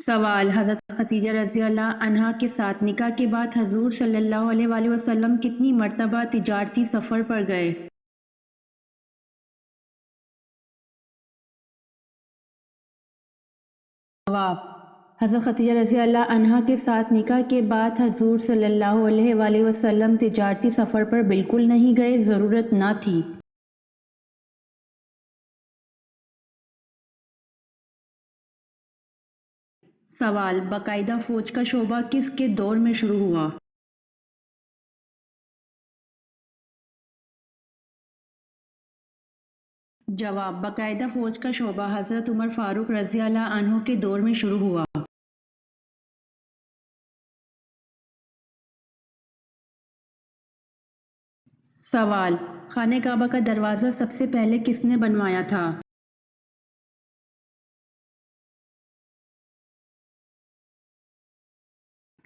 سوال: حضرت خدیجہ رضی اللہ عنہا کے ساتھ نکاح کے بعد حضور صلی اللہ علیہ وآلہ وسلم کتنی مرتبہ تجارتی سفر پر گئے؟ جواب: حضرت خدیجہ رضی اللہ عنہا کے ساتھ نکاح کے بعد حضور صلی اللہ علیہ وآلہ وسلم تجارتی سفر پر بالکل نہیں گئے، ضرورت نہ تھی۔ سوال: باقاعدہ فوج کا شعبہ کس کے دور میں شروع ہوا؟ جواب: باقاعدہ فوج کا شعبہ حضرت عمر فاروق رضی اللہ عنہ کے دور میں شروع ہوا۔ سوال: خانہ کعبہ کا دروازہ سب سے پہلے کس نے بنوایا تھا؟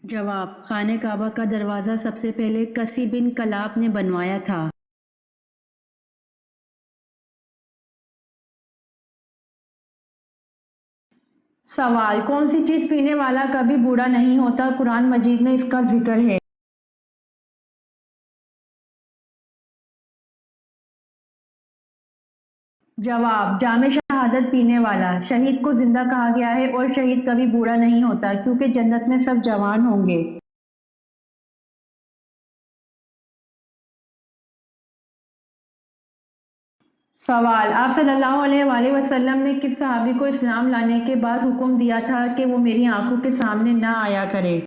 جواب: خانہ کعبہ کا دروازہ سب سے پہلے کسی بن کلاب نے بنوایا تھا۔ سوال: کون سی چیز پینے والا کبھی بوڑھا نہیں ہوتا؟ قرآن مجید میں اس کا ذکر ہے۔ جواب: جام شہادت پینے والا۔ شہید کو زندہ کہا گیا ہے اور شہید کبھی بوڑھا نہیں ہوتا کیونکہ جنت میں سب جوان ہوں گے۔ سوال: آپ صلی اللہ علیہ وآلہ وسلم نے کس صحابی کو اسلام لانے کے بعد حکم دیا تھا کہ وہ میری آنکھوں کے سامنے نہ آیا کرے؟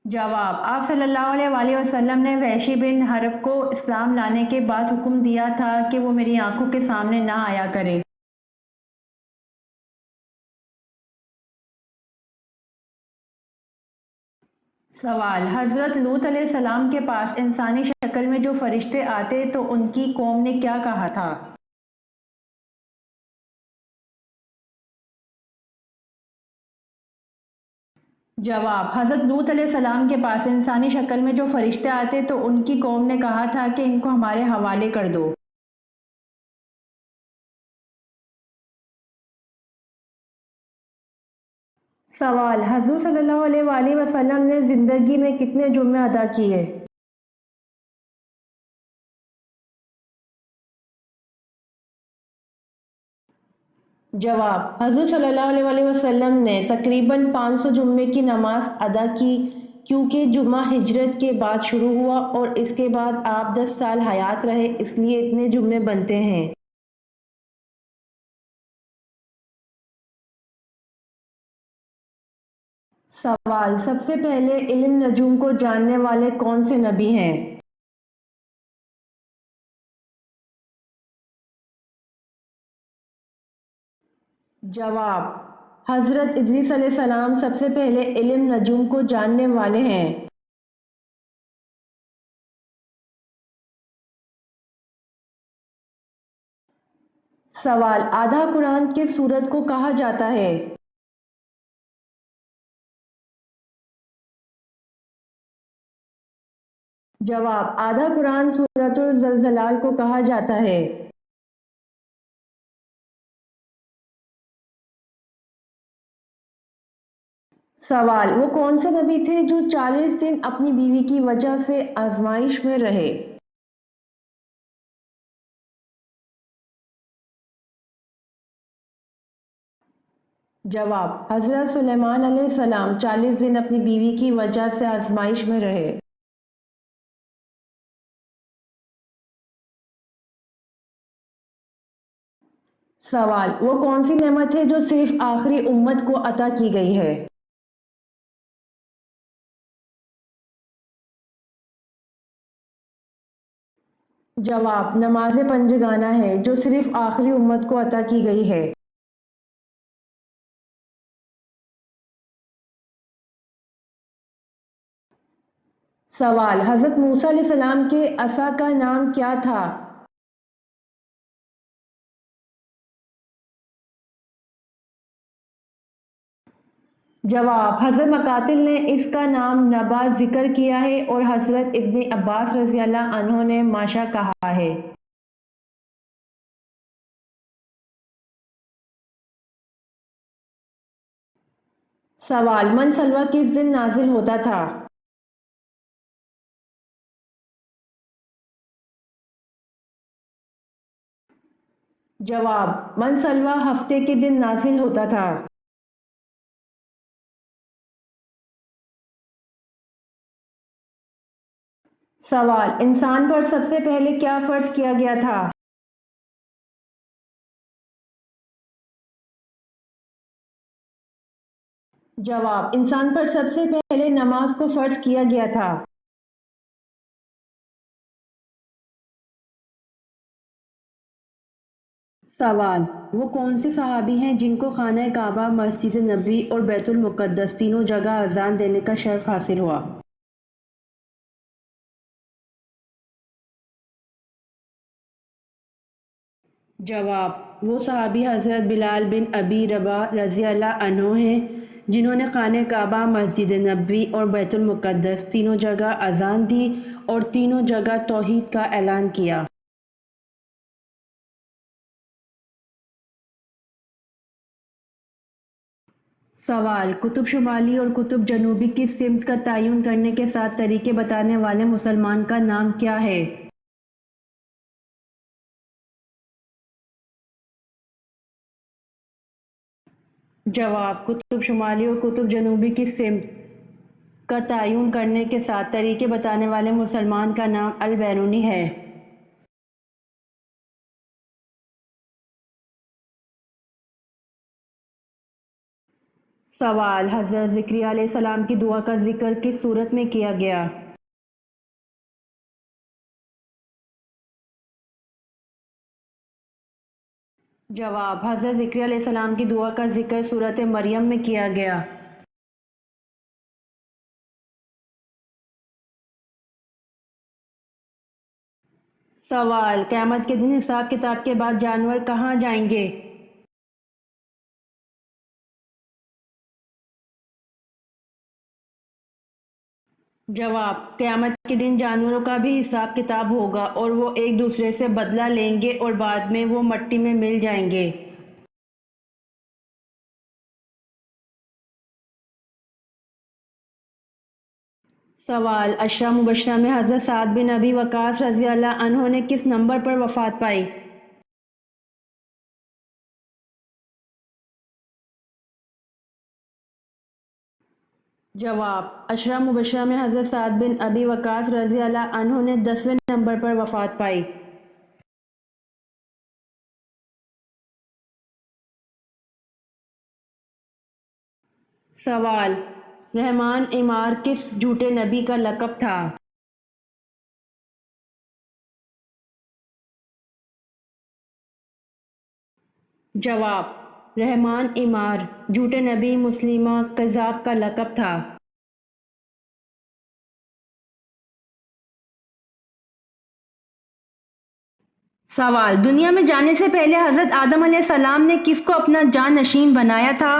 جواب: آپ صلی اللہ علیہ وآلہ وسلم نے وحشی بن حرب کو اسلام لانے کے بعد حکم دیا تھا کہ وہ میری آنکھوں کے سامنے نہ آیا کرے۔ سوال: حضرت لوط علیہ السلام کے پاس انسانی شکل میں جو فرشتے آتے تو ان کی قوم نے کیا کہا تھا؟ جواب: حضرت لوط علیہ السلام کے پاس انسانی شکل میں جو فرشتے آتے تو ان کی قوم نے کہا تھا کہ ان کو ہمارے حوالے کر دو۔ سوال: حضور صلی اللہ علیہ وآلہ وسلم نے زندگی میں کتنے جمعے ادا کیے؟ جواب: حضور صلی اللہ علیہ وآلہ وسلم نے تقریباً 500 جمعے کی نماز ادا کی کیونکہ جمعہ ہجرت کے بعد شروع ہوا اور اس کے بعد آپ 10 سال حیات رہے، اس لیے اتنے جمعے بنتے ہیں۔ سوال: سب سے پہلے علم نجوم کو جاننے والے کون سے نبی ہیں؟ جواب: حضرت ادریس علیہ السلام سب سے پہلے علم نجوم کو جاننے والے ہیں۔ سوال: آدھا قرآن کس سورت کو کہا جاتا ہے؟ جواب: آدھا قرآن سورۃ الزلزال کو کہا جاتا ہے۔ سوال: وہ کون سے نبی تھے جو 40 دن اپنی بیوی کی وجہ سے آزمائش میں رہے؟ جواب: حضرت سلیمان علیہ السلام 40 دن اپنی بیوی کی وجہ سے آزمائش میں رہے۔ سوال: وہ کون سی نعمت ہے جو صرف آخری امت کو عطا کی گئی ہے؟ جواب: نماز پنجگانہ ہے جو صرف آخری امت کو عطا کی گئی ہے۔ سوال: حضرت موسیٰ علیہ السلام کے عصا کا نام کیا تھا؟ جواب: حضرت مقاتل نے اس کا نام نبات ذکر کیا ہے اور حضرت ابن عباس رضی اللہ عنہ نے ماشا کہا ہے۔ سوال: من سلوہ کس دن نازل ہوتا تھا؟ جواب: من سلوہ ہفتے کے دن نازل ہوتا تھا۔ سوال: انسان پر سب سے پہلے کیا فرض کیا گیا تھا؟ جواب: انسان پر سب سے پہلے نماز کو فرض کیا گیا تھا۔ سوال: وہ کون سے صحابی ہیں جن کو خانہ کعبہ، مسجد نبوی اور بیت المقدس تینوں جگہ اذان دینے کا شرف حاصل ہوا؟ جواب: وہ صحابی حضرت بلال بن ابی رباح رضی اللہ عنہ ہیں جنہوں نے خانہ کعبہ، مسجد نبوی اور بیت المقدس تینوں جگہ اذان دی اور تینوں جگہ توحید کا اعلان کیا۔ سوال: قطب شمالی اور قطب جنوبی کی سمت کا تعین کرنے کے 7 طریقے بتانے والے مسلمان کا نام کیا ہے؟ جواب: قطب شمالی اور قطب جنوبی کی سمت کا تعین کرنے کے 7 طریقے بتانے والے مسلمان کا نام البیرونی ہے۔ سوال: حضرت زکریا علیہ السلام کی دعا کا ذکر کس صورت میں کیا گیا؟ جواب: حضرت زکریا علیہ السلام کی دعا کا ذکر سورۃ مریم میں کیا گیا۔ سوال: قیامت کے دن حساب کتاب کے بعد جانور کہاں جائیں گے؟ جواب: قیامت کے دن جانوروں کا بھی حساب کتاب ہوگا اور وہ ایک دوسرے سے بدلہ لیں گے اور بعد میں وہ مٹی میں مل جائیں گے۔ سوال: عشرہ مبشرہ میں حضرت سعد بن ابی وقاص رضی اللہ عنہ نے کس نمبر پر وفات پائی؟ جواب: عشرہ مبشرہ میں حضرت سعد بن ابی وقاص رضی اللہ عنہ نے 10ویں نمبر پر وفات پائی۔ سوال: رحمان عمار کس جھوٹے نبی کا لقب تھا؟ جواب: رحمان عمار جھوٹے نبی مسلمہ کذاب کا لقب تھا۔ سوال: دنیا میں جانے سے پہلے حضرت آدم علیہ السلام نے کس کو اپنا جانشین بنایا تھا؟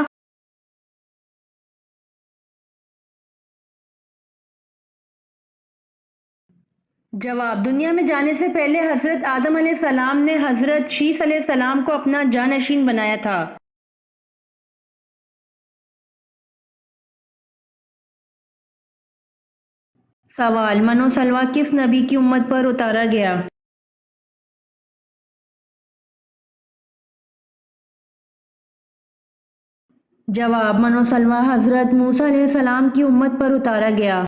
جواب: دنیا میں جانے سے پہلے حضرت آدم علیہ السلام نے حضرت شیث علیہ السلام کو اپنا جانشین بنایا تھا۔ سوال: من و سلویٰ کس نبی کی امت پر اتارا گیا؟ جواب: من و سلویٰ حضرت موسیٰ علیہ السلام کی امت پر اتارا گیا۔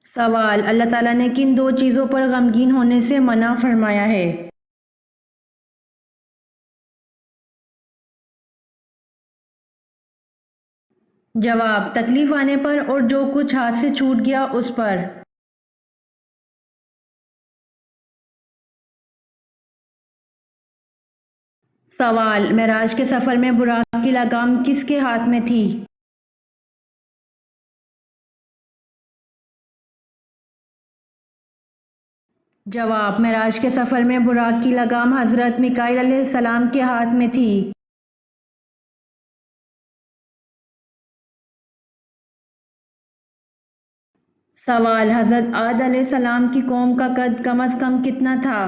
سوال: اللہ تعالیٰ نے کن 2 چیزوں پر غمگین ہونے سے منع فرمایا ہے؟ جواب: تکلیف آنے پر اور جو کچھ ہاتھ سے چھوٹ گیا اس پر۔ سوال: معراج کے سفر میں براق کی لگام کس کے ہاتھ میں تھی؟ جواب: معراج کے سفر میں براق کی لگام حضرت میکائیل علیہ السلام کے ہاتھ میں تھی۔ سوال: حضرت عاد علیہ السلام کی قوم کا قد کم از کم کتنا تھا؟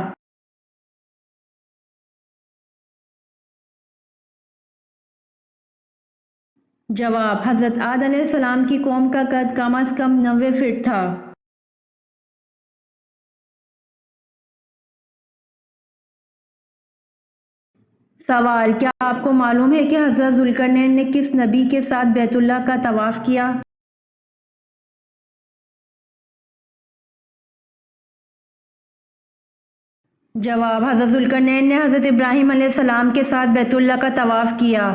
جواب: حضرت آدم علیہ السلام کی قوم کا قد کم از کم 90 فٹ تھا۔ سوال: کیا آپ کو معلوم ہے کہ حضرت ذوالقرنین نے کس نبی کے ساتھ بیت اللہ کا طواف کیا؟ جواب: حضرت ذوالقرنین نے حضرت ابراہیم علیہ السلام کے ساتھ بیت اللہ کا طواف کیا۔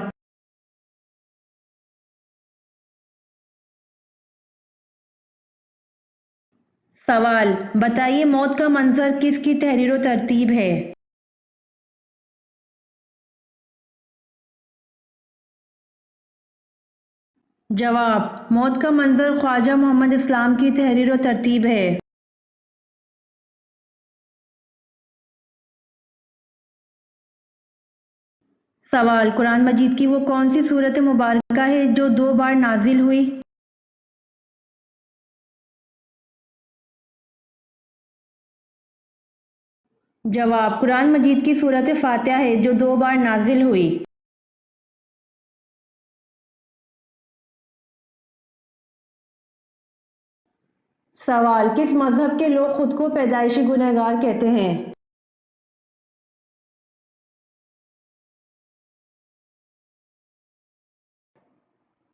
سوال: بتائیے موت کا منظر کس کی تحریر و ترتیب ہے؟ جواب: موت کا منظر خواجہ محمد اسلام کی تحریر و ترتیب ہے۔ سوال: قرآن مجید کی وہ کون سی سورت مبارکہ ہے جو 2 بار نازل ہوئی؟ جواب: قرآن مجید کی سورت فاتحہ ہے جو 2 بار نازل ہوئی۔ سوال: کس مذہب کے لوگ خود کو پیدائشی گنہگار کہتے ہیں؟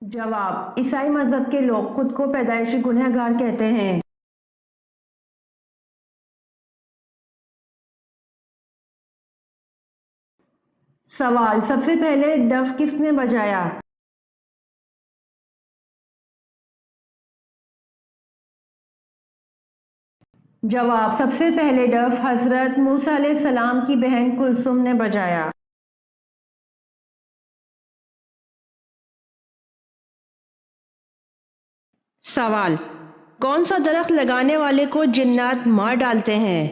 جواب: عیسائی مذہب کے لوگ خود کو پیدائشی گنہگار کہتے ہیں۔ سوال: سب سے پہلے ڈف کس نے بجایا؟ جواب: سب سے پہلے ڈف حضرت موسیٰ علیہ السلام کی بہن کلثوم نے بجایا۔ سوال: کون سا درخت لگانے والے کو جنات مار ڈالتے ہیں؟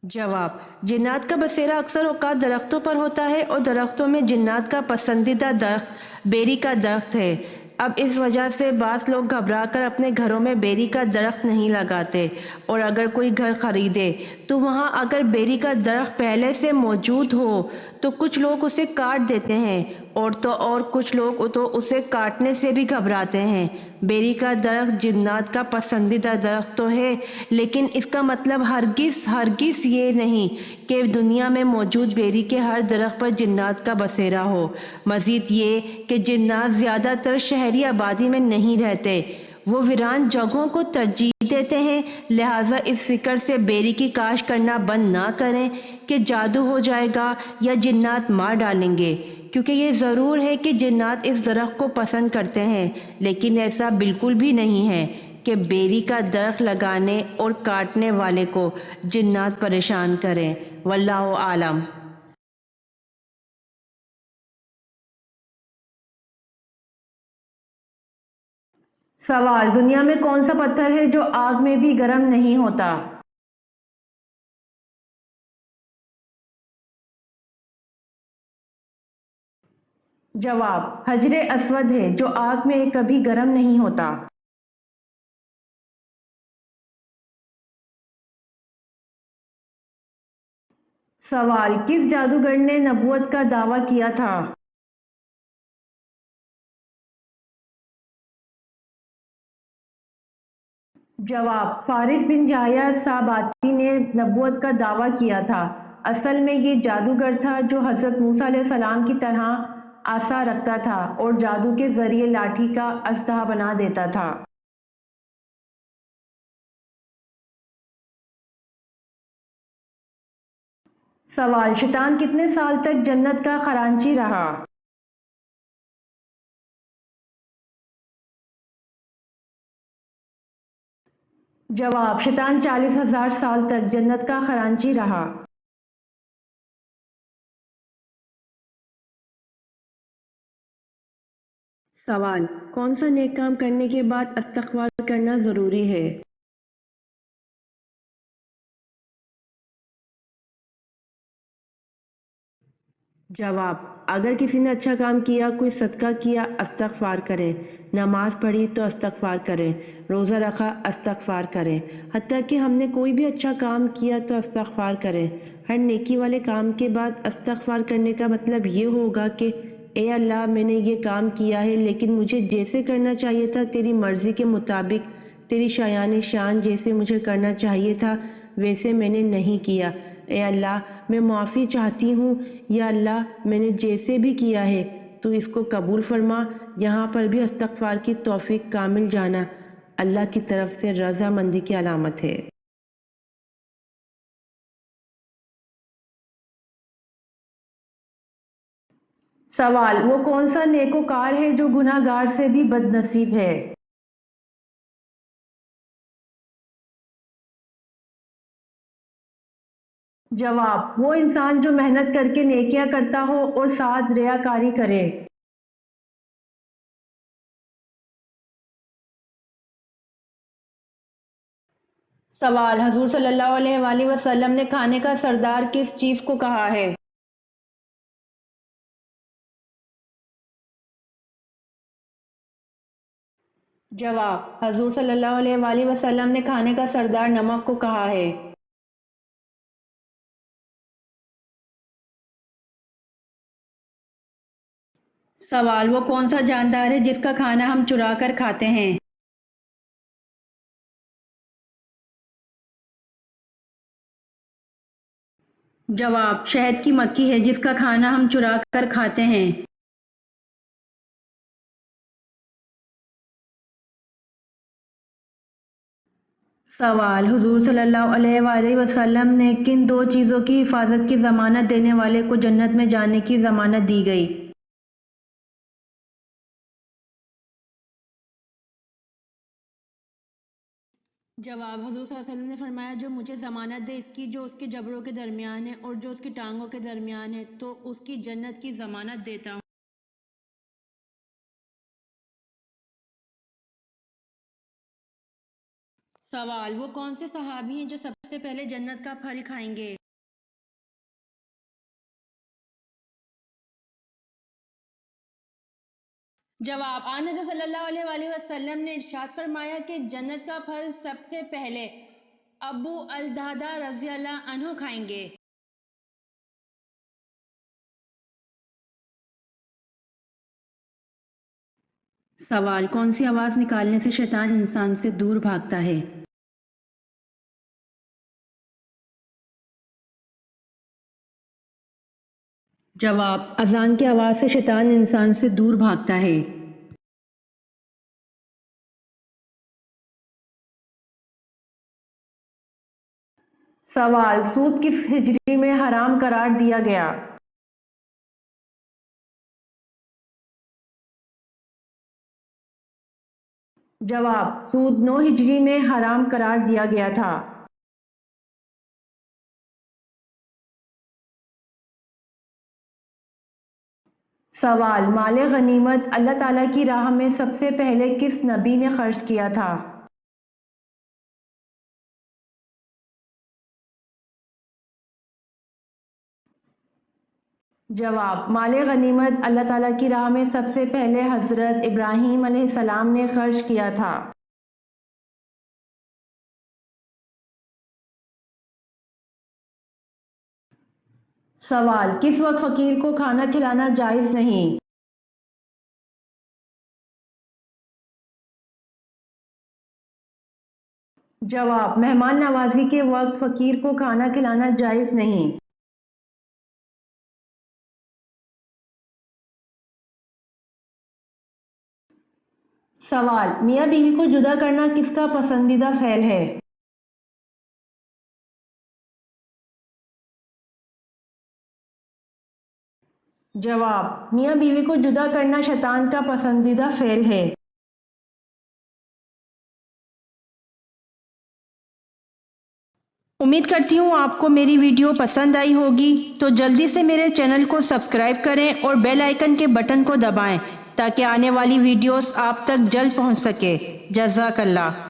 جواب: جنات کا بسیرا اکثر اوقات درختوں پر ہوتا ہے اور درختوں میں جنات کا پسندیدہ درخت بیری کا درخت ہے۔ اب اس وجہ سے بعض لوگ گھبرا کر اپنے گھروں میں بیری کا درخت نہیں لگاتے، اور اگر کوئی گھر خریدے تو وہاں اگر بیری کا درخت پہلے سے موجود ہو تو کچھ لوگ اسے کاٹ دیتے ہیں، اور کچھ لوگ تو اسے کاٹنے سے بھی گھبراتے ہیں۔ بیری کا درخت جنات کا پسندیدہ درخت تو ہے، لیکن اس کا مطلب ہرگز یہ نہیں کہ دنیا میں موجود بیری کے ہر درخت پر جنات کا بسیرا ہو۔ مزید یہ کہ جنات زیادہ تر شہری آبادی میں نہیں رہتے، وہ ویران جگہوں کو ترجیح دیتے ہیں، لہٰذا اس فکر سے بیری کی کاشت کرنا بند نہ کریں کہ جادو ہو جائے گا یا جنات مار ڈالیں گے، کیونکہ یہ ضرور ہے کہ جنات اس درخت کو پسند کرتے ہیں، لیکن ایسا بالکل بھی نہیں ہے کہ بیری کا درخت لگانے اور کاٹنے والے کو جنات پریشان کریں۔ واللہ عالم۔ سوال: دنیا میں کون سا پتھر ہے جو آگ میں بھی گرم نہیں ہوتا؟ جواب: حجر اسود ہے جو آگ میں کبھی گرم نہیں ہوتا۔ سوال: کس جادوگر نے نبوت کا دعویٰ کیا تھا؟ جواب: فارس بن یحییٰ ساباتی نے نبوت کا دعویٰ کیا تھا۔ اصل میں یہ جادوگر تھا جو حضرت موسیٰ علیہ السلام کی طرح عصا رکھتا تھا اور جادو کے ذریعے لاٹھی کا اژدہا بنا دیتا تھا۔ سوال: شیطان کتنے سال تک جنت کا خزانچی رہا؟ جواب: شیطان 40,000 سال تک جنت کا خزانچی رہا۔ سوال: کون سا نیک کام کرنے کے بعد استغفار کرنا ضروری ہے؟ جواب: اگر کسی نے اچھا کام کیا، کوئی صدقہ کیا، استغفار کریں، نماز پڑھی تو استغفار کریں، روزہ رکھا، استغفار کریں، حتیٰ کہ ہم نے کوئی بھی اچھا کام کیا تو استغفار کریں۔ ہر نیکی والے کام کے بعد استغفار کرنے کا مطلب یہ ہوگا کہ اے اللہ میں نے یہ کام کیا ہے لیکن مجھے جیسے کرنا چاہیے تھا تیری مرضی کے مطابق، تیری شایان شان جیسے مجھے کرنا چاہیے تھا ویسے میں نے نہیں کیا۔ اے اللہ میں معافی چاہتی ہوں، یا اللہ میں نے جیسے بھی کیا ہے تو اس کو قبول فرما۔ یہاں پر بھی استغفار کی توفیق کامل جانا اللہ کی طرف سے رضامندی کی علامت ہے۔ سوال، وہ کون سا نیکوکار ہے جو گناہ گار سے بھی بد نصیب ہے؟ جواب، وہ انسان جو محنت کر کے نیکیاں کرتا ہو اور ساتھ ریاکاری کرے۔ سوال، حضور صلی اللہ علیہ وآلہ وسلم نے کھانے کا سردار کس چیز کو کہا ہے؟ جواب، حضور صلی اللہ علیہ وآلہ وسلم نے کھانے کا سردار نمک کو کہا ہے۔ سوال، وہ کون سا جاندار ہے جس کا کھانا ہم چرا کر کھاتے ہیں؟ جواب، شہد کی مکھی ہے جس کا کھانا ہم چرا کر کھاتے ہیں۔ سوال، حضور صلی اللہ علیہ وآلہ وسلم نے کن دو چیزوں کی حفاظت کی ضمانت دینے والے کو جنت میں جانے کی ضمانت دی گئی؟ جواب، حضور صلی اللہ علیہ وسلم نے فرمایا جو مجھے ضمانت دے اس کی جو اس کے جبڑوں کے درمیان ہے اور جو اس کی ٹانگوں کے درمیان ہے تو اس کی جنت کی ضمانت دیتا ہوں۔ سوال، وہ کون سے صحابی ہیں جو سب سے پہلے جنت کا پھل کھائیں گے؟ جواب، آن حضرت صلی اللہ علیہ وآلہ وسلم نے ارشاد فرمایا کہ جنت کا پھل سب سے پہلے ابو الدرداء رضی اللہ عنہ کھائیں گے۔ سوال، کون سی آواز نکالنے سے شیطان انسان سے دور بھاگتا ہے؟ جواب، اذان کی آواز سے شیطان انسان سے دور بھاگتا ہے۔ سوال، سود کس ہجری میں حرام قرار دیا گیا؟ جواب، سود 9 ہجری میں حرام قرار دیا گیا تھا۔ سوال، مال غنیمت اللہ تعالیٰ کی راہ میں سب سے پہلے کس نبی نے خرچ کیا تھا؟ جواب، مال غنیمت اللہ تعالیٰ کی راہ میں سب سے پہلے حضرت ابراہیم علیہ السلام نے خرچ کیا تھا۔ سوال، کس وقت فقیر کو کھانا کھلانا جائز نہیں؟ جواب، مہمان نوازی کے وقت فقیر کو کھانا کھلانا جائز نہیں۔ سوال، میاں بیوی کو جدا کرنا کس کا پسندیدہ فعل ہے؟ جواب، میاں بیوی کو جدا کرنا شیطان کا پسندیدہ فعل ہے۔ امید کرتی ہوں آپ کو میری ویڈیو پسند آئی ہوگی، تو جلدی سے میرے چینل کو سبسکرائب کریں اور بیل آئیکن کے بٹن کو دبائیں تاکہ آنے والی ویڈیوز آپ تک جلد پہنچ سکے۔ جزاک اللہ۔